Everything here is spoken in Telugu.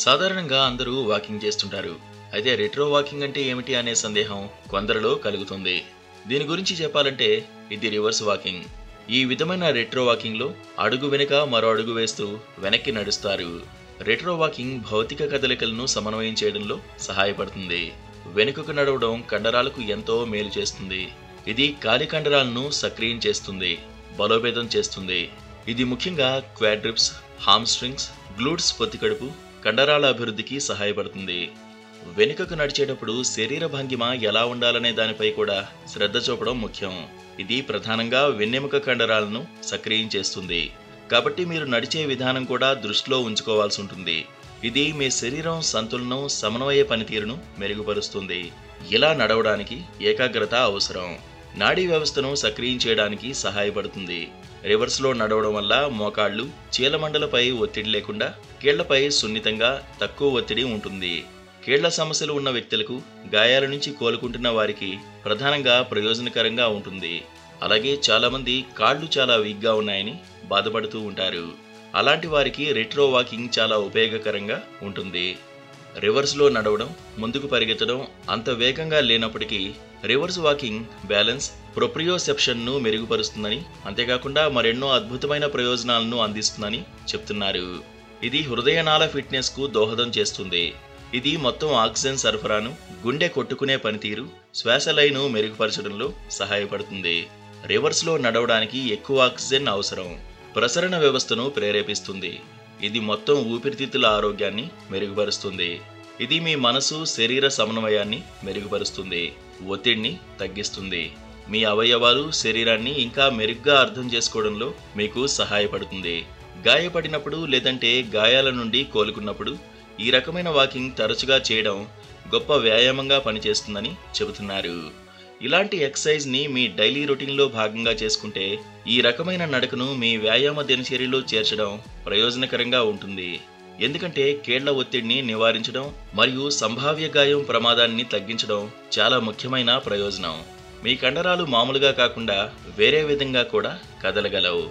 సాధారణంగా అందరూ వాకింగ్ చేస్తుంటారు. అయితే రెట్రో వాకింగ్ అంటే ఏమిటి అనే సందేహం కొందరిలో కలుగుతుంది. దీని గురించి చెప్పాలంటే ఇది రివర్స్ వాకింగ్. ఈ విధమైన రెట్రో వాకింగ్లో అడుగు వెనుక మరో అడుగు వేస్తూ వెనక్కి నడుస్తారు. రెట్రో వాకింగ్ భౌతిక కదలికలను సమన్వయం చేయడంలో సహాయపడుతుంది. వెనుకకు నడవడం కండరాలకు ఎంతో మేలు చేస్తుంది. ఇది కాలి కండరాలను సక్రియం చేస్తుంది, బలోపేతం చేస్తుంది. ఇది ముఖ్యంగా క్వాడ్రిప్స్, హామ్స్ట్రింగ్స్, గ్లూట్స్, పొత్తికడుపు కండరాల అభివృద్ధికి సహాయపడుతుంది. వెనుకకు నడిచేటప్పుడు శరీర భంగిమ ఎలా ఉండాలనే దానిపై కూడా శ్రద్ధ చూపడం ముఖ్యం. ఇది ప్రధానంగా వెన్నెముక కండరాలను సక్రియం చేస్తుంది. కాబట్టి మీరు నడిచే విధానం కూడా దృష్టిలో ఉంచుకోవాల్సి ఉంటుంది. ఇది మీ శరీరం సంతులనం, సమన్వయ పనితీరును మెరుగుపరుస్తుంది. ఇలా నడవడానికి ఏకాగ్రత అవసరం. నాడీ వ్యవస్థను సక్రియం చేయడానికి సహాయపడుతుంది. రివర్స్లో నడవడం వల్ల మోకాళ్ళు, చీలమండలపై ఒత్తిడి లేకుండా కీళ్లపై సున్నితంగా తక్కువ ఒత్తిడి ఉంటుంది. కీళ్ల సమస్యలు ఉన్న వ్యక్తులకు, గాయాల నుంచి కోలుకుంటున్న వారికి ప్రధానంగా ప్రయోజనకరంగా ఉంటుంది. అలాగే చాలామంది కాళ్ళు చాలా వీక్గా ఉన్నాయని బాధపడుతూ ఉంటారు. అలాంటి వారికి రెట్రో వాకింగ్ చాలా ఉపయోగకరంగా ఉంటుంది. రివర్స్లో నడవడం, ముందుకు పరిగెత్తడం అంత వేగంగా లేనప్పటికీ రివర్స్ వాకింగ్ బ్యాలెన్స్, ప్రొప్రియోసెప్షన్ను మెరుగుపరుస్తుందని, అంతేకాకుండా మరెన్నో అద్భుతమైన ప్రయోజనాలను అందిస్తుందని చెప్తున్నారు. ఇది హృదయనాళ ఫిట్నెస్కు దోహదం చేస్తుంది. ఇది మొత్తం ఆక్సిజన్ సరఫరాను, గుండె కొట్టుకునే పనితీరు, శ్వాస లయను మెరుగుపరచడంలో సహాయపడుతుంది. రివర్స్లో నడవడానికి ఎక్కువ ఆక్సిజన్ అవసరం. ప్రసరణ వ్యవస్థను ప్రేరేపిస్తుంది. ఇది మొత్తం ఊపిరితిత్తుల ఆరోగ్యాన్ని మెరుగుపరుస్తుంది. ఇది మీ మనసు, శరీర సమన్వయాన్ని మెరుగుపరుస్తుంది, ఒత్తిడిని తగ్గిస్తుంది. మీ అవయవాలు, శరీరాన్ని ఇంకా మెరుగ్గా అర్థం చేసుకోవడంలో మీకు సహాయపడుతుంది. గాయపడినప్పుడు లేదంటే గాయాల నుండి కోలుకున్నప్పుడు ఈ రకమైన వాకింగ్ తరచుగా చేయడం గొప్ప వ్యాయామంగా పనిచేస్తుందని చెబుతున్నారు. ఇలాంటి ఎక్సర్సైజ్ని మీ డైలీ రొటీన్లో భాగంగా చేసుకుంటే ఈ రకమైన నడకను మీ వ్యాయామ దినచర్యలో చేర్చడం ప్రయోజనకరంగా ఉంటుంది. ఎందుకంటే కీళ్ల ఒత్తిడిని నివారించడం మరియు సంభావ్య గాయం ప్రమాదాన్ని తగ్గించడం చాలా ముఖ్యమైన ప్రయోజనం. మీ కండరాలు మామూలుగా కాకుండా వేరే విధంగా కూడా కదలగలవు.